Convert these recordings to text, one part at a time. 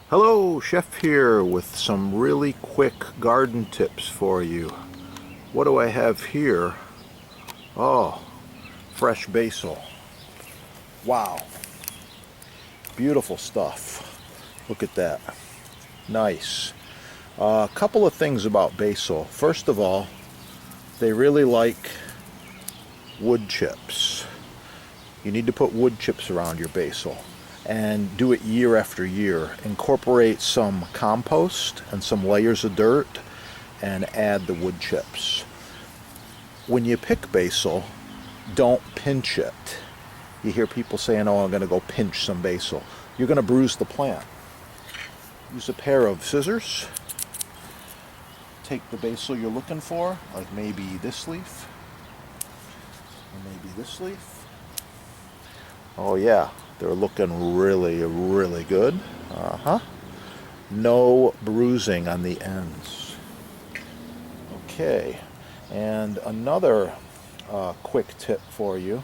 Hello, Chef here with some really quick garden tips for you. What do I have here? Oh, fresh basil. Wow, beautiful stuff. Look at that. Nice. A couple of things about basil. First of all, they really like wood chips. You need to put wood chips around your basil and do it year after year. Incorporate some compost and some layers of dirt and add the wood chips. When you pick basil, don't pinch it. You hear people saying, oh, I'm going to go pinch some basil. You're going to bruise the plant. Use a pair of scissors. Take the basil you're looking for, like maybe this leaf, or maybe this leaf. Oh yeah, they're looking really, really good. No bruising on the ends. Okay, and another quick tip for you.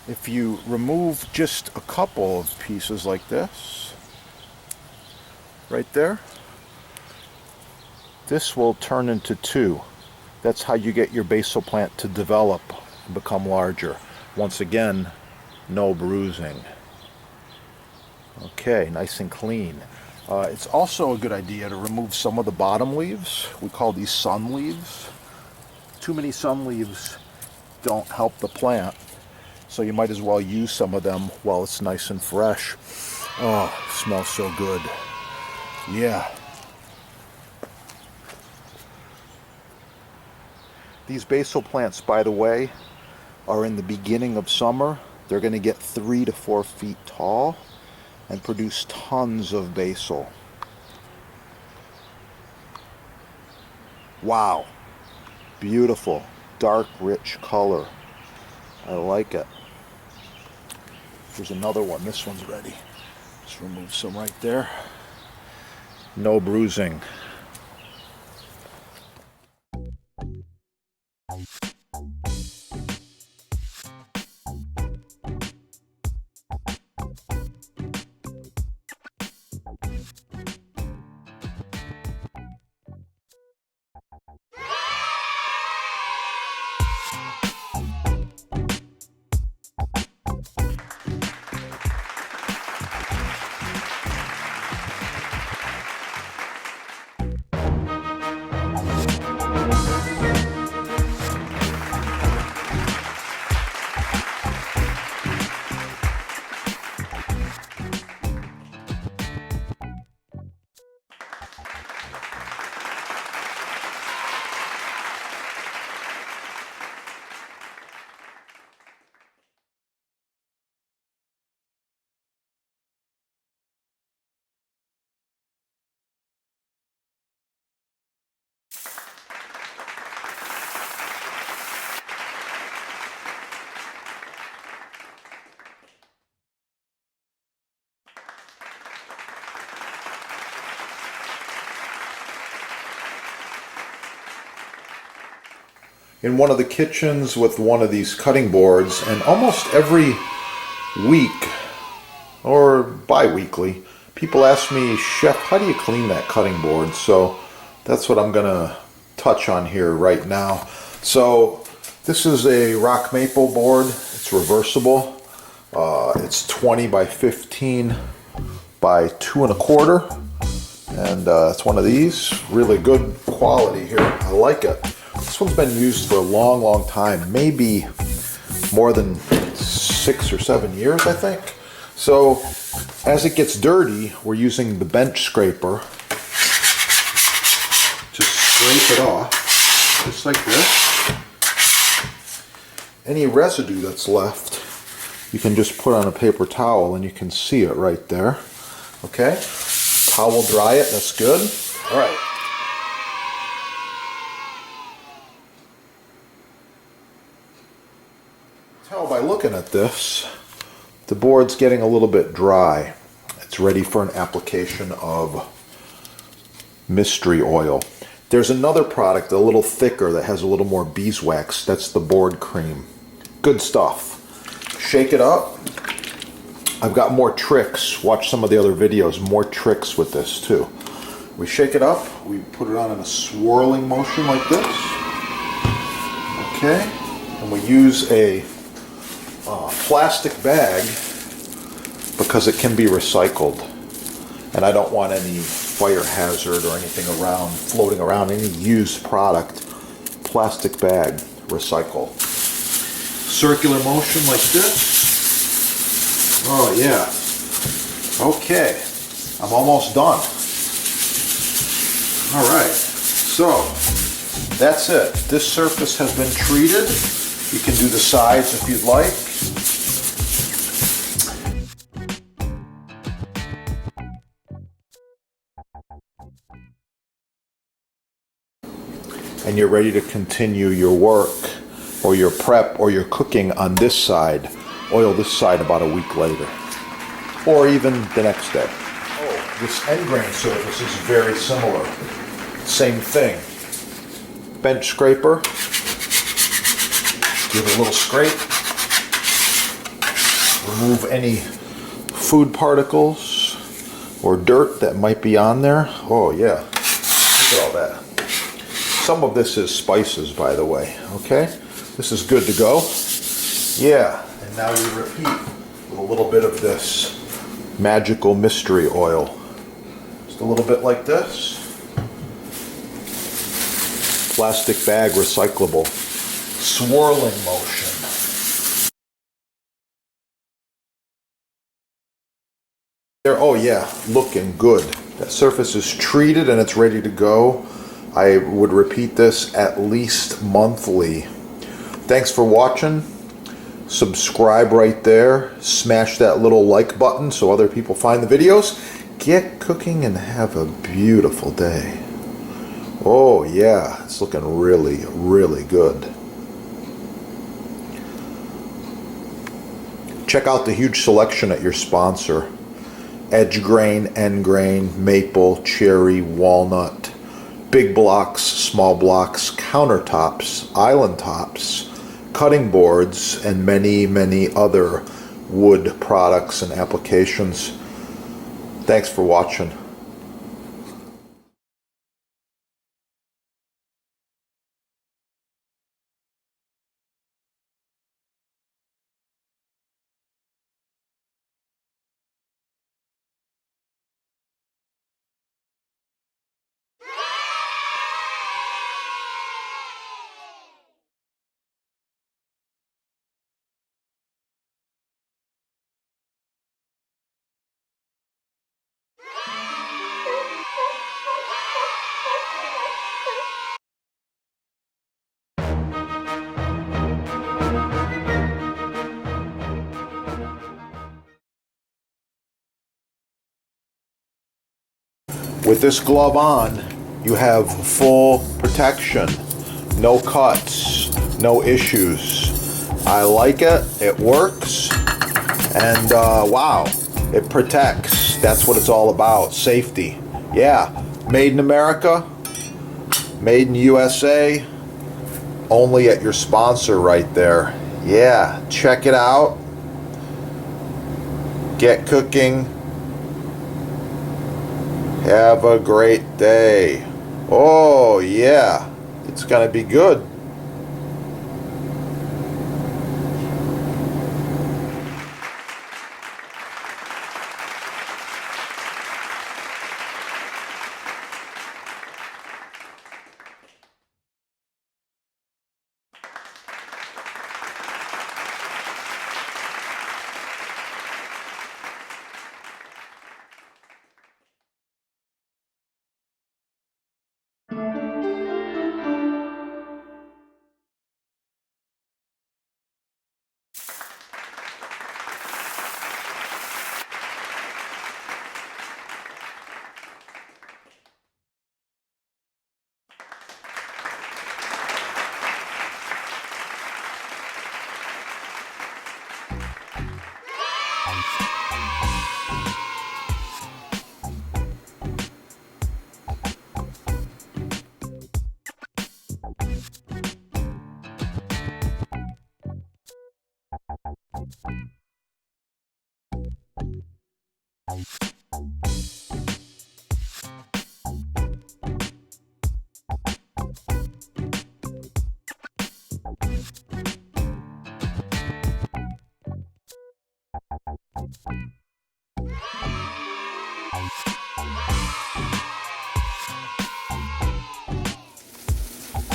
If you remove just a couple of pieces like this, right there, this will turn into two. That's how you get your basil plant to develop and become larger. Once again, no bruising. Okay, nice and clean. It's also a good idea to remove some of the bottom leaves. We call these sun leaves. Too many sun leaves don't help the plant, so you might as well use some of them while it's nice and fresh. Oh, smells so good. Yeah. These basil plants, by the way, are in the beginning of summer. They're going to get 3 to 4 feet tall and produce tons of basil. Wow. Beautiful, dark, rich color. I like it. Here's another one. This one's ready. Just remove some right there. No bruising. In one of the kitchens with one of these cutting boards, and almost every week or bi-weekly, people ask me, Chef, how do you clean that cutting board? So that's what I'm gonna touch on here right now. So this is a rock maple board. It's reversible. It's 20 by 15 by 2 1/4, and it's one of these. Really good quality here. I like it. This one's been used for a long, long time, maybe more than 6 or 7 years, I think. So as it gets dirty, we're using the bench scraper to scrape it off, just like this. Any residue that's left, you can just put on a paper towel and you can see it right there. Okay, towel dry it, that's good. All right. Tell by looking at this, the board's getting a little bit dry. It's ready for an application of mystery oil. There's another product a little thicker that has a little more beeswax. That's the board cream. Good stuff. Shake it up. I've got more tricks. Watch some of the other videos. More tricks with this too. We shake it up. We put it on in a swirling motion like this. Okay. And we use a plastic bag because it can be recycled. And I don't want any fire hazard or anything around, floating around, any used product. Plastic bag, recycle. Circular motion like this. Oh yeah. Okay. I'm almost done. Alright. So, that's it. This surface has been treated. You can do the sides if you'd like. And you're ready to continue your work or your prep or your cooking on this side. Oil this side about a week later or even the next day. Oh, this end grain surface is very similar. Same thing. Bench scraper. Give it a little scrape. Remove any food particles or dirt that might be on there. Oh yeah, look at all that. Some of this is spices, by the way, okay? This is good to go. Yeah, and now you repeat with a little bit of this magical mystery oil. Just a little bit like this. Plastic bag, recyclable. Swirling motion. There, oh yeah, looking good. That surface is treated and it's ready to go. I would repeat this at least monthly. Thanks for watching. Subscribe right there. Smash that little like button so other people find the videos. Get cooking and have a beautiful day. Oh yeah, it's looking really, really good. Check out the huge selection at your sponsor. Edge grain, end grain, maple, cherry, walnut. Big blocks, small blocks, countertops, island tops, cutting boards, and many, many other wood products and applications. Thanks for watching. With this glove on, you have full protection. No cuts, no issues. I like it, it works, and wow, it protects. That's what it's all about, safety. Yeah, made in America, made in USA, only at your sponsor right there. Yeah, check it out. Get cooking. Have a great day. Oh yeah, it's gonna be good.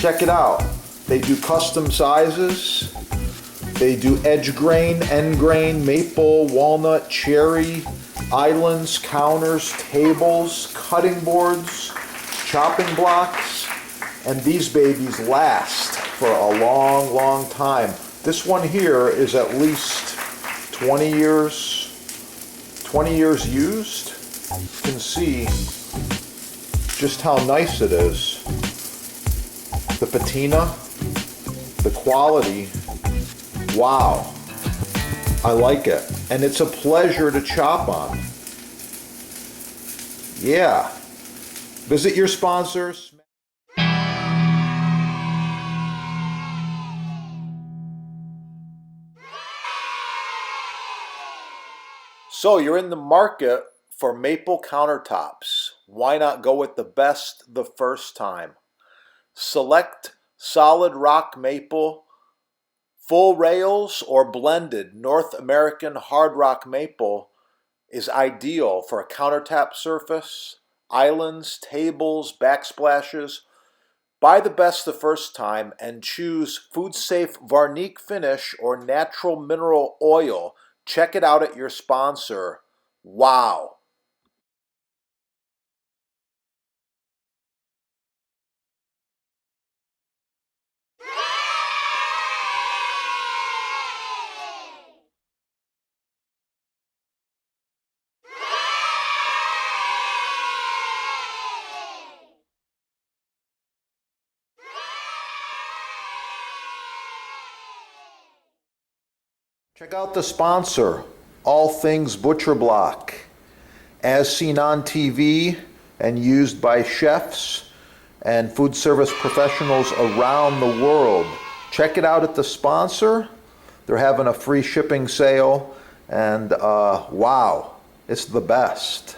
Check it out. They do custom sizes. They do edge grain, end grain, maple, walnut, cherry, islands, counters, tables, cutting boards, chopping blocks, and these babies last for a long, long time. This one here is at least 20 years used. You can see just how nice it is. The patina, the quality, wow, I like it. And it's a pleasure to chop on. Yeah. Visit your sponsors. So you're in the market for maple countertops. Why not go with the best the first time? Select solid rock maple, full rails or blended North American hard rock maple is ideal for a countertop surface, islands, tables, backsplashes. Buy the best the first time and choose food-safe Varnique finish or natural mineral oil. Check it out at your sponsor. Wow! Check out the sponsor, All Things Butcher Block. As seen on TV and used by chefs and food service professionals around the world. Check it out at the sponsor. They're having a free shipping sale, and wow, it's the best.